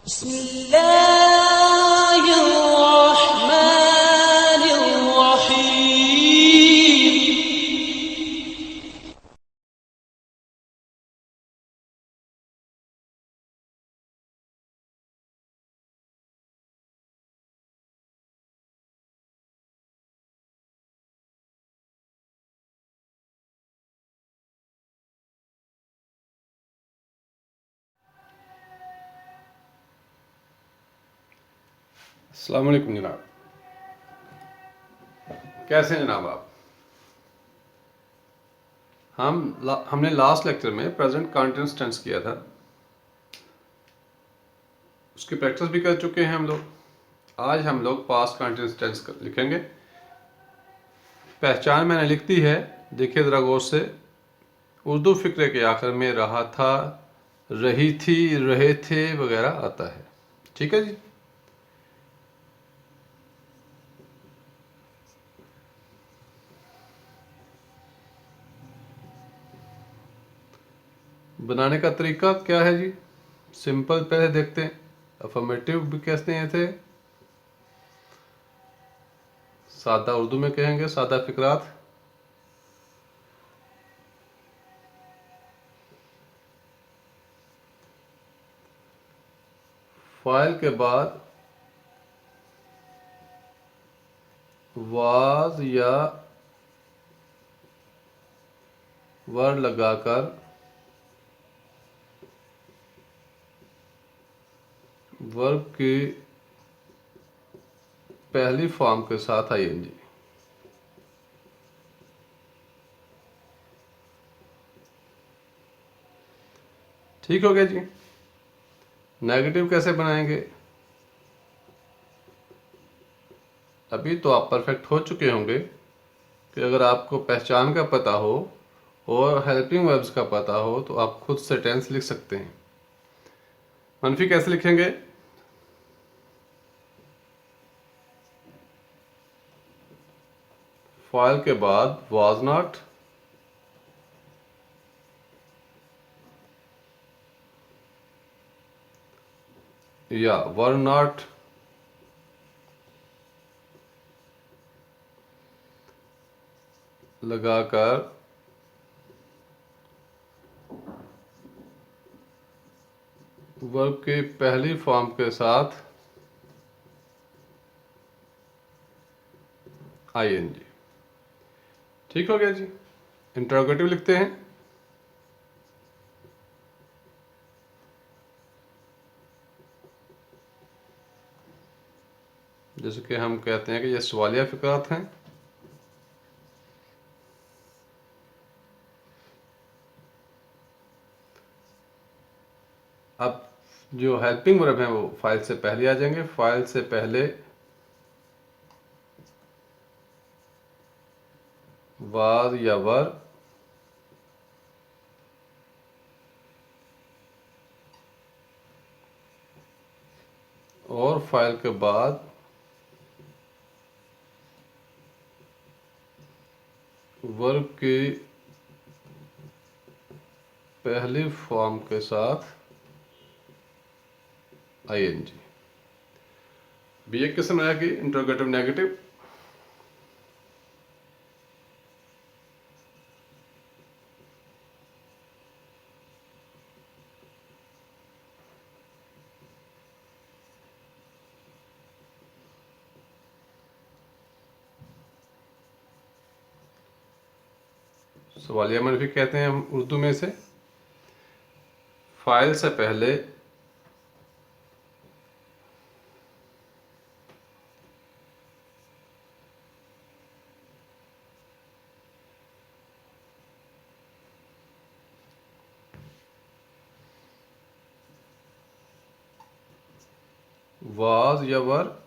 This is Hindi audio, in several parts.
बिस्मिल्लाहिर्रहमानिर्रहीम। अस्सलाम वालेकुम जनाब, कैसे हैं जनाब आप। हमने लास्ट लेक्चर में प्रेजेंट कंटीन्यूअस टेंस किया था, उसकी प्रैक्टिस भी कर चुके हैं हम लोग। आज हम लोग पास्ट कंटीन्यूअस टेंस लिखेंगे। पहचान मैंने लिख दी है, देखिए ज़रा गौर से। उर्दू फिक्रे के आखिर में रहा था, रही थी, रहे थे वगैरह आता है। ठीक है जी। बनाने का तरीका क्या है जी, सिंपल पहले देखते हैं। अफर्मेटिव भी कहते हैं थे, सादा उर्दू में कहेंगे सादा फिक्रात। फाइल के बाद वाज या वर लगाकर वर्ब की पहली फॉर्म के साथ आईएनजी। ठीक हो गया जी। नेगेटिव कैसे बनाएंगे, अभी तो आप परफेक्ट हो चुके होंगे कि अगर आपको पहचान का पता हो और हेल्पिंग वर्ब्स का पता हो तो आप खुद से टेंस लिख सकते हैं। मनफी कैसे लिखेंगे, फाइल के बाद वाज नॉट या वर नॉट लगाकर वर्ब की पहली फॉर्म के साथ आईएनजी। ठीक हो गया जी। इंटरोगेटिव लिखते हैं। जैसे कि हम कहते हैं कि ये सवालिया फिक्रात हैं। अब जो हेल्पिंग वर्ब हैं वो फाइल से पहले आ जाएंगे। फाइल से पहले वाज या वर, और फाइल के बाद वर्ब की पहली फॉर्म के साथ आईएनजी। भी एक किस्म है कि इंटरोगेटिव नेगेटिव। सवालिया मनफी कहते हैं हम उर्दू में से। फाइल से पहले वाज या वर,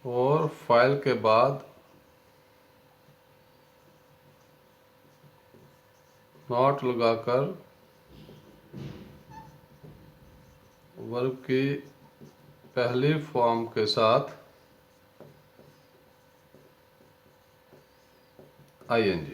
और फाइल के बाद नॉट लगाकर वर्ब की पहली फॉर्म के साथ ING।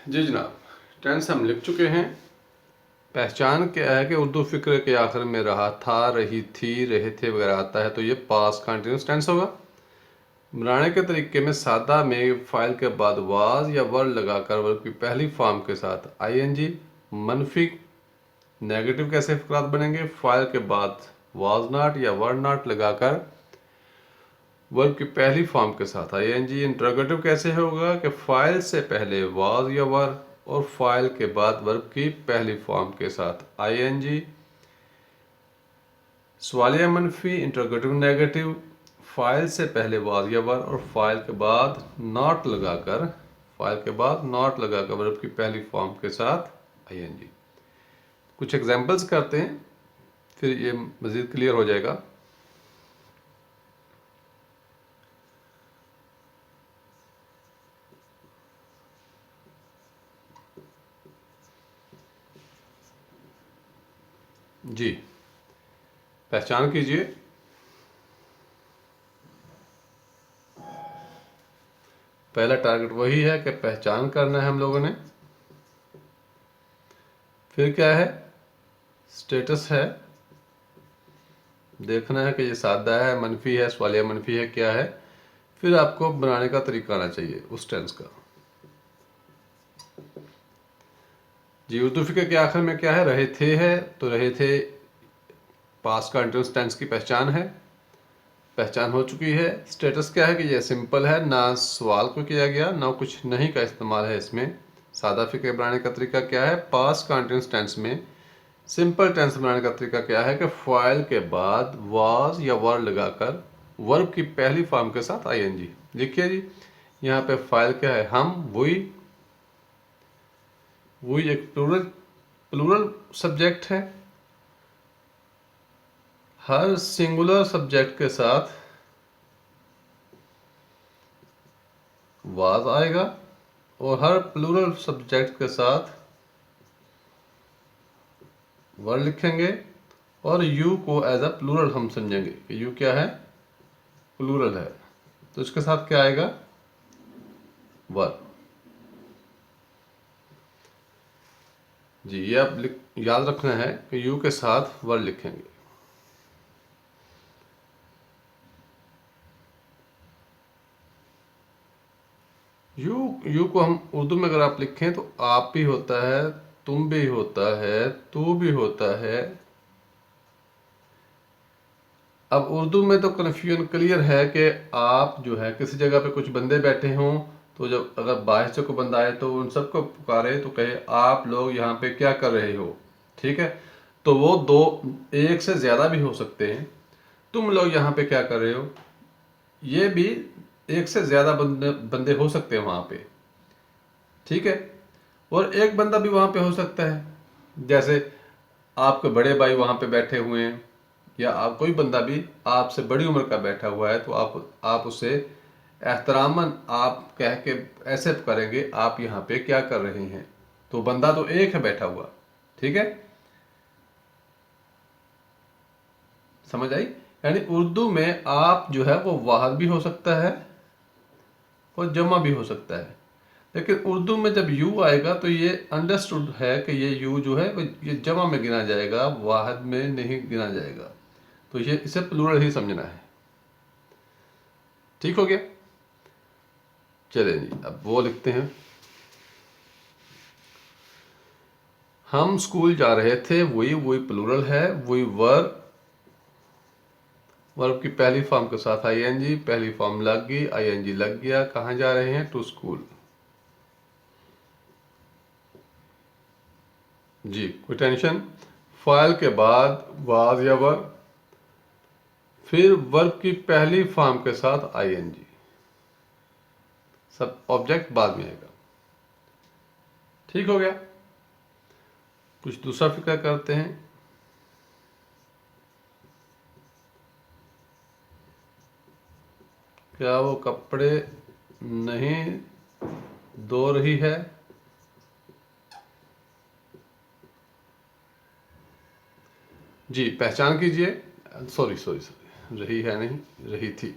जी जनाब, टेंस हम लिख चुके हैं। पहचान क्या है कि उर्दू फिक्र के आखिर में रहा था, रही थी, रहे थे वगैरह आता है तो ये पास्ट कंटिन्यूस टेंस होगा। बनाने के तरीके में सादा में फाइल के बाद वाज या वर लगाकर वर्ब की पहली फॉर्म के साथ ING। मनफी नेगेटिव कैसे फकरात बनेंगे? फाइल के बाद वाज नॉट या वर नॉट लगाकर वर्ब की पहली फॉर्म के साथ ING। इंटरोगेटिव कैसे होगा कि फाइल से पहले वाज या वर और फाइल के बाद वर्ब की पहली फॉर्म के साथ ING। सवालिया मनफी इंटरोगेटिव नेगेटिव, फाइल से पहले वाज या वर और फाइल के बाद नॉट लगाकर वर्ब की पहली फॉर्म के साथ ING। कुछ एग्जांपल्स करते हैं, फिर ये मज़ीद क्लियर हो जाएगा। जी, पहचान कीजिए। पहला टारगेट वही है कि पहचान करना है हम लोगों ने। फिर क्या है? स्टेटस है, देखना है कि ये सादा है, मनफी है, सवालिया मनफी है, क्या है। फिर आपको बनाने का तरीका आना चाहिए उस टेंस का। जी, उर्दू फिक्र के आखिर में क्या है? रहे थे है, तो रहे थे पास्ट कंटिन्यूस टेंस की पहचान है, पहचान हो चुकी है। स्टेटस क्या है कि ये सिंपल है, ना सवाल को किया गया ना कुछ नहीं का इस्तेमाल है इसमें। सादा फिक्र बनाने का तरीका क्या है? पास्ट कंटिन्यूस टेंस में सिंपल टेंस बनाने का तरीका क्या है कि फाइल के बाद वाज या वर लगाकर वर्ब की पहली फॉर्म के साथ ING। लिखिए जी, यहाँ पे फाइल क्या है? हम, वही एक प्लूरल सब्जेक्ट है। हर सिंगुलर सब्जेक्ट के साथ वाज आएगा और हर प्लूरल सब्जेक्ट के साथ वर लिखेंगे और यू को एज अ प्लूरल हम समझेंगे कि यू क्या है? प्लूरल है, तो इसके साथ क्या आएगा? वर। जी, ये आप याद रखना है कि यू के साथ वर लिखेंगे। यू को हम उर्दू में अगर आप लिखें तो आप भी होता है, तुम भी होता है, तू भी होता है। अब उर्दू में तो कन्फ्यूजन क्लियर है कि आप जो है किसी जगह पे कुछ बंदे बैठे हों तो जब अगर बाहर से कोई बंदा आए तो उन सबको पुकारे तो कहे आप लोग यहाँ पे क्या कर रहे हो, ठीक है। तो वो दो, एक से ज़्यादा भी हो सकते हैं। तुम लोग यहाँ पे क्या कर रहे हो, ये भी एक से ज़्यादा बंदे हो सकते हैं वहाँ पे, ठीक है। और एक बंदा भी वहाँ पे हो सकता है, जैसे आपके बड़े भाई वहाँ पे बैठे हुए हैं या आप कोई बंदा भी आपसे बड़ी उम्र का बैठा हुआ है तो आप उससे एहतरामन आप कह के ऐसे करेंगे, आप यहाँ पे क्या कर रहे हैं। तो बंदा तो एक है बैठा हुआ, ठीक है, समझ आई। यानी उर्दू में आप जो है वो वाहिद भी हो सकता है और जमा भी हो सकता है। लेकिन उर्दू में जब यू आएगा तो ये अंडरस्टूड है कि ये यू जो है ये जमा में गिना जाएगा, वाहिद में नहीं गिना जाएगा। तो ये इसे प्लूरल ही समझना है, ठीक हो गया। चलिए जी, अब वो लिखते हैं। हम स्कूल जा रहे थे, वही प्लूरल है, वही वर्ब की पहली फॉर्म के साथ ING, पहली फॉर्म लग गई, ING लग गया। कहाँ जा रहे हैं? To school. जी, कोई टेंशन? फाइल के बाद वाज या वर, फिर वर्ब की पहली फॉर्म के साथ ING, सब ऑब्जेक्ट बाद में आएगा, ठीक हो गया। कुछ दूसरा फिक्र करते हैं। क्या वो कपड़े नहीं धो रही है? जी, पहचान कीजिए। सॉरी, रही है नहीं, रही थी।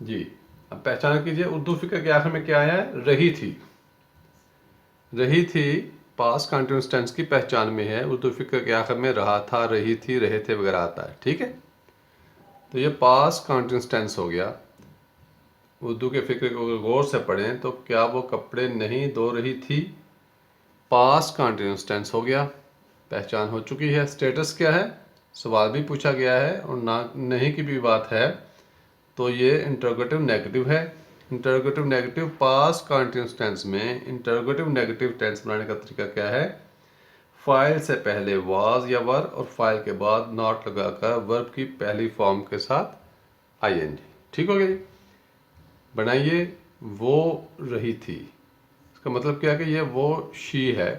जी। अब पहचान कीजिए उर्दू फिक्र के आखिर में क्या आया है, रही थी। रही थी पास्ट कंटिन्यूअस टेंस की पहचान में है, उर्दू फिक्र के आखिर में रहा था, रही थी, रहे थे वगैरह आता है। ठीक है, तो ये पास्ट कंटिन्यूअस टेंस हो गया। उर्दू के फिक्र को अगर गौर से पढ़ें तो क्या वो कपड़े नहीं धो रही थी, पास्ट कंटिन्यूअस टेंस हो गया, पहचान हो चुकी है। स्टेटस क्या है, सवाल भी पूछा गया है और ना नहीं की भी बात है, तो ये इंटरोगेटिव नेगेटिव है। Interrogative negative past continuous tense में इंटरोगेटिव नेगेटिव टेंस बनाने का तरीका क्या है, फाइल से पहले वाज या वर और फाइल के बाद नॉट लगाकर वर्ब की पहली फॉर्म के साथ आईएनजी। ठीक हो गया जी। बनाइए, वो रही थी, इसका मतलब क्या है कि ये वो शी है,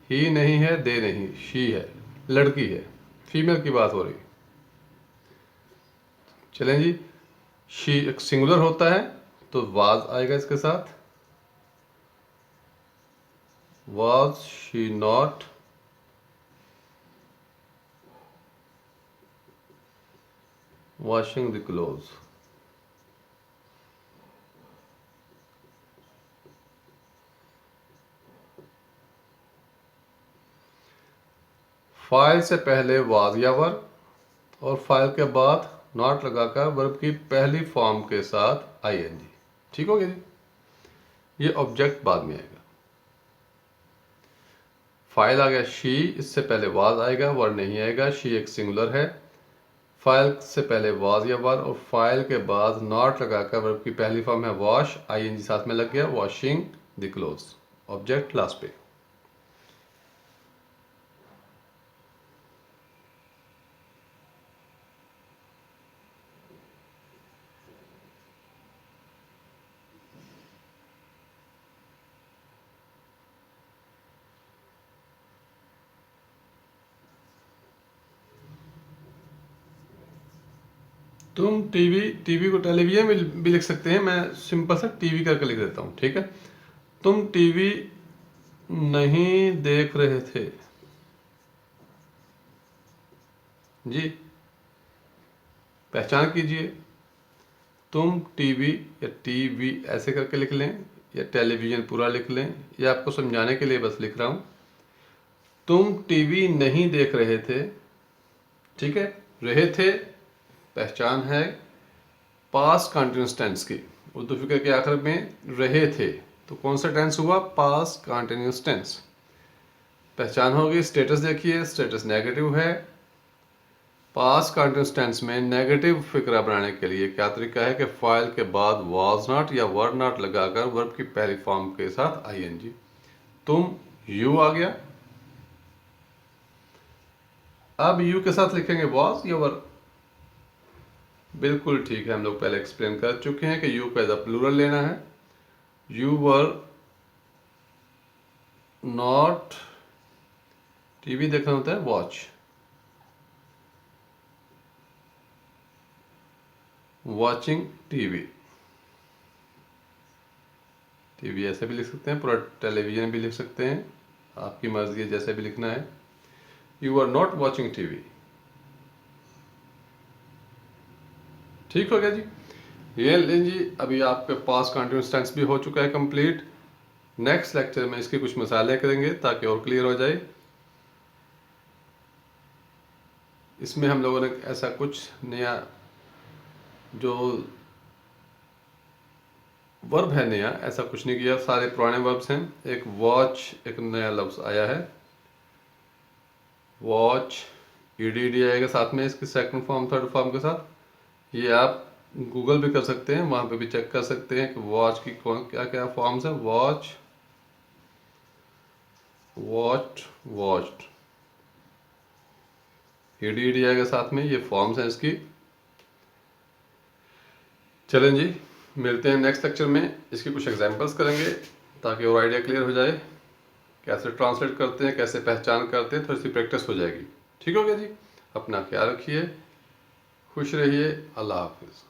ही नहीं है, दे नहीं, शी है, लड़की है, फीमेल की बात हो रही। चलें जी, शी एक सिंगुलर होता है तो वाज आएगा इसके साथ, was she not washing the clothes. File से पहले वाज या वर और फाइल के बाद नॉट लगाकर वर्ब की पहली फॉर्म के साथ आईएनजी। ठीक हो गया जी। ये ऑब्जेक्ट बाद में आएगा। फाइल आ गया शी, इससे पहले वाज आएगा, वर नहीं आएगा, शी एक सिंगुलर है। फाइल से पहले वाज या वर और फाइल के बाद नॉट लगाकर वर्ब की पहली फॉर्म है वॉश, आईएनजी साथ में लग गया, washing the clothes, object last पे। तुम टीवी, टीवी को टेलीविजन भी लिख सकते हैं, मैं सिंपल सा टीवी करके लिख देता हूँ। ठीक है, तुम टीवी नहीं देख रहे थे जी, पहचान कीजिए। तुम टीवी या टीवी ऐसे करके लिख लें या टेलीविजन पूरा लिख लें, या आपको समझाने के लिए बस लिख रहा हूँ। तुम टीवी नहीं देख रहे थे, ठीक है, रहे थे पहचान है पास्ट कंटिन्यूअस टेंस की, उर्दू फिक्र के आखिर में रहे थे, तो कौन सा टेंस हुआ, पास्ट कंटिन्यूअस टेंस, पहचान होगी। स्टेटस देखिए, स्टेटस नेगेटिव है। पास्ट कंटिन्यूअस टेंस में नेगेटिव फिक्रा बनाने के लिए क्या तरीका है कि फाइल के बाद वाज नॉट या वर नॉट लगाकर वर्ब की पहली फॉर्म के साथ आईएनजी। तुम यू आ गया, अब यू के साथ लिखेंगे वाज या वर, बिल्कुल ठीक है, हम लोग पहले एक्सप्लेन कर चुके हैं कि यू को एज अ प्लूरल लेना है। यू वर नॉट, टीवी देखना होता है वॉच, वॉचिंग टीवी, टीवी ऐसे भी लिख सकते हैं, पूरा टेलीविजन भी लिख सकते हैं, आपकी मर्जी है जैसे भी लिखना है। You are not watching TV. ठीक हो गया जी। ये लें जी, अभी आपके पास कंटिन्यूअस टेंस भी हो चुका है कंप्लीट। नेक्स्ट लेक्चर में इसकी कुछ मिसालें करेंगे ताकि और क्लियर हो जाए। इसमें हम लोगों ने ऐसा कुछ नया जो वर्ब है नया, ऐसा कुछ नहीं किया, सारे पुराने वर्ब्स हैं। एक वॉच, एक नया लफ्ज़ आया है वॉच, ईडी आएगा साथ में इसकी सेकंड फॉर्म थर्ड फॉर्म के साथ। ये आप गूगल भी कर सकते हैं, वहाँ पे भी चेक कर सकते हैं कि वॉच की कौन क्या क्या फॉर्म्स हैं। वॉच, वॉट, वॉच्ड, ईडी आएगा साथ में, ये फॉर्म्स हैं इसकी। चलें जी, मिलते हैं नेक्स्ट लेक्चर में, इसकी कुछ एग्जांपल्स करेंगे ताकि और आइडिया क्लियर हो जाए, कैसे ट्रांसलेट करते हैं, कैसे पहचान करते हैं, थोड़ी सी प्रैक्टिस हो जाएगी। ठीक हो गया जी, अपना ख्याल रखिए, खुश रहिए, अल्लाह हाफिज़।